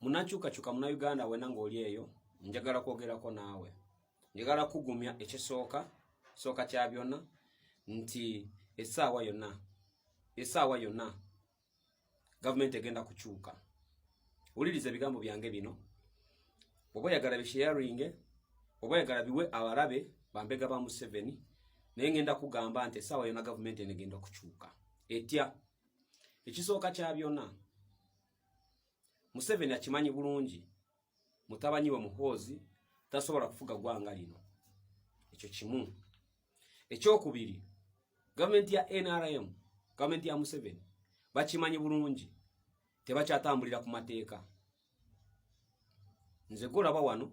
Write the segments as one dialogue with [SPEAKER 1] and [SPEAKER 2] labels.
[SPEAKER 1] Munakyukakyuka muna Uganda wena ng'oli eyo, njagala kwogerako naawe. Njagala kugumya ekisooka kya byonna nti essaawa yonna gavumenti egenda kukyuka. Wuliriza ebigambo byange bino. Oba oyagala bisharinge, oba oyagala biwe abalabe bambega ba Museveni, naye ngenda kugamba nti essaawa yonna gavumenti egenda kukyuka. Etya ekisooka kya byonna. Museveni akimanyi bulungi, mutabanyi we Muhoozi tasobola kufuga gwanga lino. Ekyo kimu. Ekyokubiri, gavumenti ya NRM, gavumenti ya Museveni bakimanyi bulungi, tebakyatambulira ku mateeka. Nze golaba wano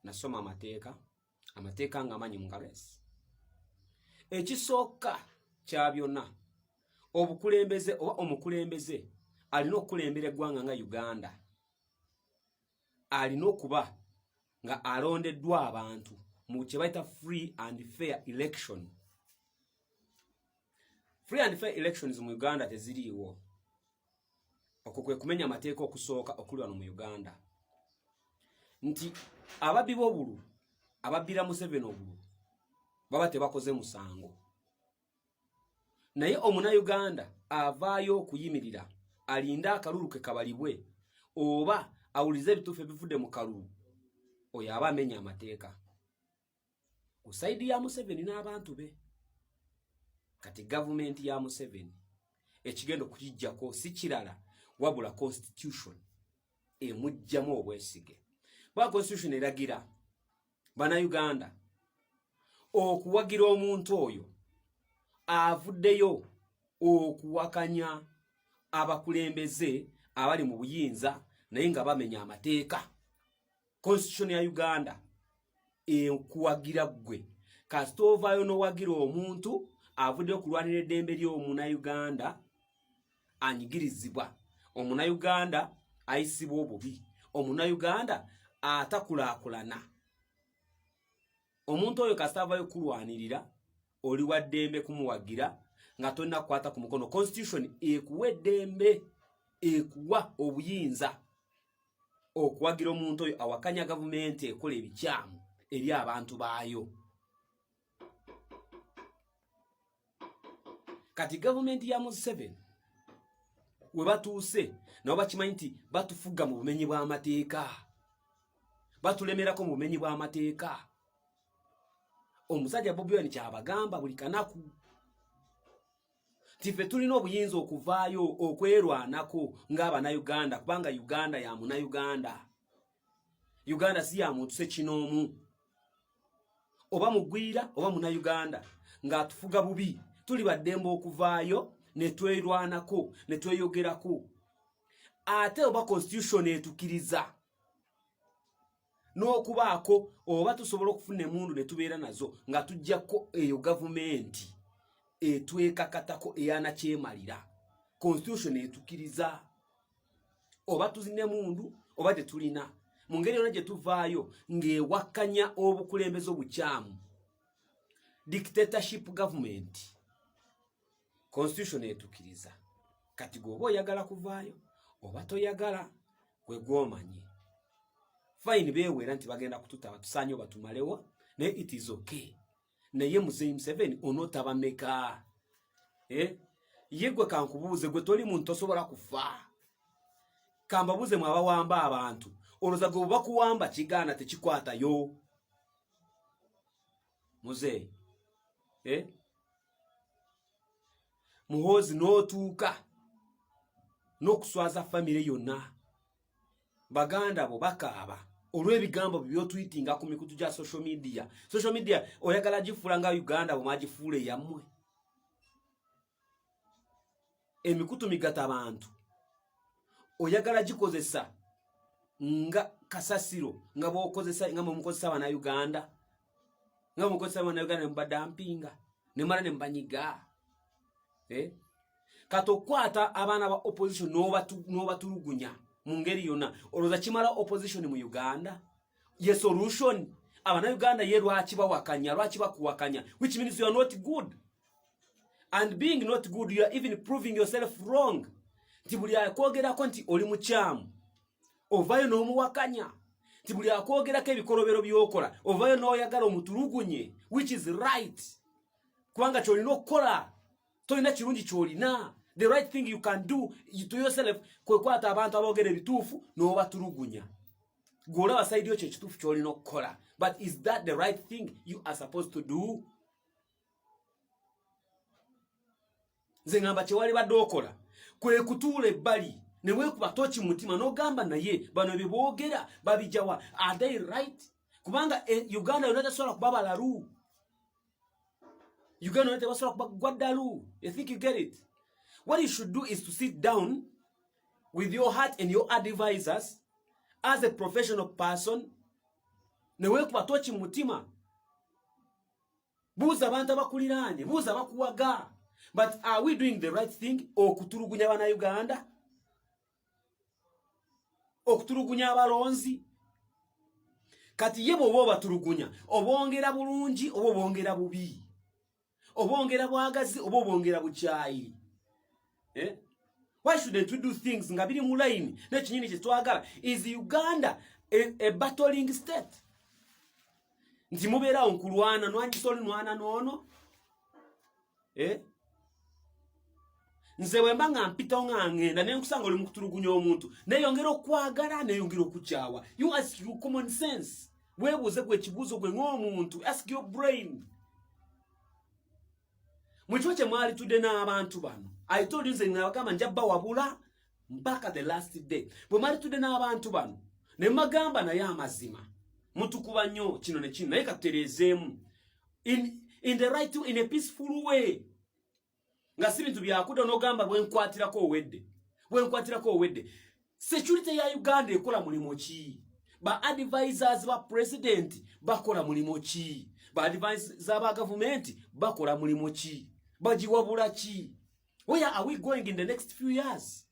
[SPEAKER 1] nasoma amateeka nga manyi mungalesi. Ekisooka kya byonna, obukulembeze oba omukulembeze alina okukulembera eggwanga nga Uganda, alina okuba nga alondeddwa abantu mu kye bayita free and fair election. Free and fair elections mu Uganda teziriiwo. Okwo kwe kumenya amateeka okusooka okuli wano mu Uganda. Nti ababbi b'obulu, ababbira Museveni obulu, baba tebakoze musango. Naye Omunayuganda avaayo okuyimirira, alinda akalulu ke kabalibwe, oba awulize ebituufu ebivudde mu kalulu, oyo aba amenya amateeka. Ku saidi ya Museveni n'abantu be. Kati gavumenti ya Museveni ekigendo kukijjako si kirala wabula constitution emujjamu obwesige. Ba constitution eragira Bannayuganda okuwagira omuntu oyo avuddeyo okuwakanya abakulembeze abali mu buyinza naye nga bamenya amateeka. Constitution ya Uganda ekuwagira gwe kasita ovaayo n'owagira omuntu avuddeyo kulwanira eddembe ly'Omunnayuganda anyigirizibwa, Omunnayuganda ayisibwa obubi, Omunnayuganda atakulaakulana. Omuntu oyo kasita avaayo kulwanirira oli wa ddembe kumuwagira nga tonna kukwata ku mukono. Constitution ekuwa eddembe, ekuwa obuyinza okuwagira omuntu oyo awakanya gavumenti ekola ebikyamu eri abantu baayo. Kati gavumenti ya Museveni we batuuse nabo bakimanyi nti batufuga mu bumenyi bw'amateeka, batulemerako mu bumenyi bw'amateeka. Omusajja Bobi Wine kyabagamba buli kanaku tife tulina obuyinza okuvaayo okwerwanako ng'Abannayuganda, kubanga Uganda ya Munnayuganda. Uganda si ya muntu sekinoomu. Oba mugwira oba Munnayuganda ng'atufuga bubi, tuli baddembe okuvaayo ne twerwanako ne tweyogerako. Ate oba constitution etukiriza n'okubaako oba tusobola okufuna emundu ne tubeera nazo nga tujjako eyo gavumenti etwekakatako eyanakyemalira. Constitution etukiriza oba tuzine emundu oba tetulina. Mu ngeri yonna gye tuvaayo ng'ewakanya obukulembeze obukyamu, dictatorship government, constitution etukiriza. Kati gwoba oyagala kuvaayo oba toyagala gwe gwomanyi. Fine beewera nti bagenda kututaba tusaanye oba tumalewo, naye it is okay. Naye Muzeeyi Museveni onootaba meka? Ye gwe kankubuuze, gwe toli muntu tosobola kufa. Kambabuuze mu abawamba abantu, olowooza gwe bakuwamba kigaana tekikwatayo? Muzeeyi Muhoozi n'otuuka n'okuswaza famire yonna, baganda bo bakaaba olw'ebigambo by'otwitinga ku mikutu gya social media. Social media oyagala gifuula nga Uganda bw'magifuula eyammwe. Emikutu migata abantu oyagala gikozesa nga kasasiro nga bw'okozesa nga mukozesa Bannayuganda, nga mukozesa Bannayuganda ne mbadampinga ne mala ne mbanyiga. Katokwata abaana ba opposition n'obatulugunya mu ngeri yonna, olowooza kimala opposition mu Uganda? Ye solution Abannayuganda ye lwaki bawakanya, lwaki bakuwakanya, which means you are not good. And being not good, you are even proving yourself wrong. Nti buli akwogerako nti oli mukyamu ovayo n'omuwakanya nti buli akwogerako ebikolobero by'okola ovayo n'oyagala omutulugunye, which is right. Kubanga kyolina okukola tolina kirungi kyolina. The right thing you can do to yourself kwe kwata abantu aboogera ebituufu n'obatulugunya. Gw'olaba sayidi yo kyekituufu kyolina okukola. But is that the right thing you are supposed to do? Nze ngamba kyewali badde okola kwe kutuula ebbali ne weekuba toki mutima n'ogamba naye bano bye boogera babijawa, are they right? Kubanga Uganda yonna tesobola kuba balalu. Uganda yonna tebasobola kuba gwaddalu. You think you get it? What you should do is to sit down with your heart and your advisors as a professional person. Ne weekuba toki mutima. Buuza abantu abakuliraanye, buuza abakuwaga. But are we doing the right thing? Okutulugunya bana Uganda? Okutulugunya abalonzi? Kati ye bw'oba obatulugunya, obongera bulungi oba obongera bubi. Obongera bwagazi oba obongera bukyayi. Why shouldn't we do things nga biri mu line? N'ekinyini kye twagala. Is Uganda a battling state? Nti mubeerawo nkulwana nwanjisoli nwana noono? Nze wemba nga mpitawo nga ngenda ne nkusanga oli mu kutulugunya omuntu neyongera okwagala neyongera okukyawa. You ask your common sense. Weebuuze gwe ekibuuzo gwe ng'omuntu. Ask your brain. Mwikiwa kye mwali tudde n'abantu bano. I told you nze nabagamba njabba wabula mpaka the last day. Bwe mwali tudde n'abantu bano ne magamba naye amazima. Mutukuba nnyo kino ne kino naye katutereezeemu. In the right way, in a peaceful way. Nga si bintu byakudda n'ogamba bwenkwatirako owedde. Bwenkwatirako owedde. Security ya Uganda ekola mulimo ki? Ba advisors ba president bakola mulimo ki? Ba advisors ba government bakola mulimo ki? Bajiwabula ki? Where are we going in the next few years?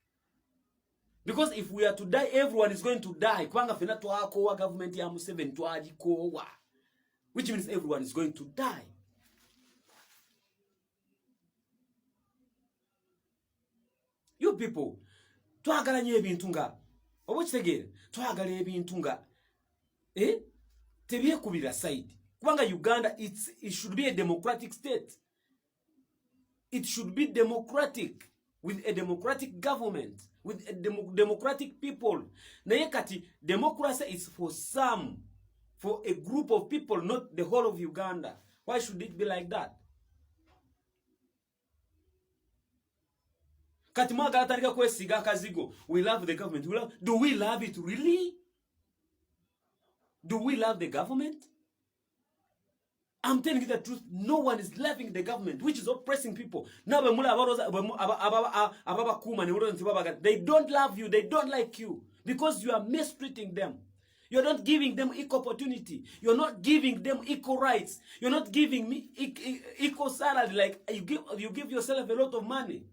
[SPEAKER 1] Because if we are to die, everyone is going to die. Kubanga fena twakowa government ya Museveni twagikowa. Which means everyone is going to die. You people, twagala nnyo ebintu nga oba kitegeera twagala ebintu nga tebyekubira side. Kubanga Uganda it should be a democratic state. It should be democratic, with a democratic government, with a democratic people. Naye kati democracy is for some, for a group of people, not the whole of Uganda. Why should it be like that? Kati mwagala tandika kwesiga akazigo. We love the government. Do we love it really? Do we love the government? I'm telling you the truth. No one is loving the government, which is oppressing people. Now, they don't love you. They don't like you because you are mistreating them. You're not giving them equal opportunity. You're not giving them equal rights. You're not giving me equal salary. Like you give yourself a lot of money.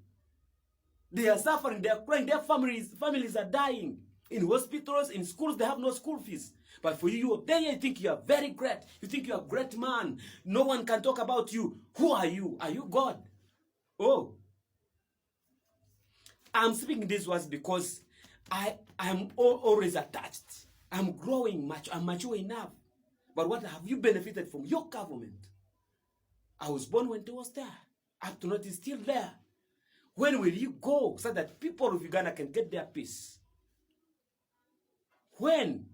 [SPEAKER 1] They are suffering. They are crying. Their families are dying. In hospitals, in schools, they have no school fees. But for you, then you think you are very great. You think you are a great man. No one can talk about you. Who are you? Are you God? Oh. I'm speaking these words because I'm always attached. I'm growing much. I'm mature enough. But what have you benefited from your government? I was born when it was there. Up to now, it's still there. When will you go so that people of Uganda can get their peace? When?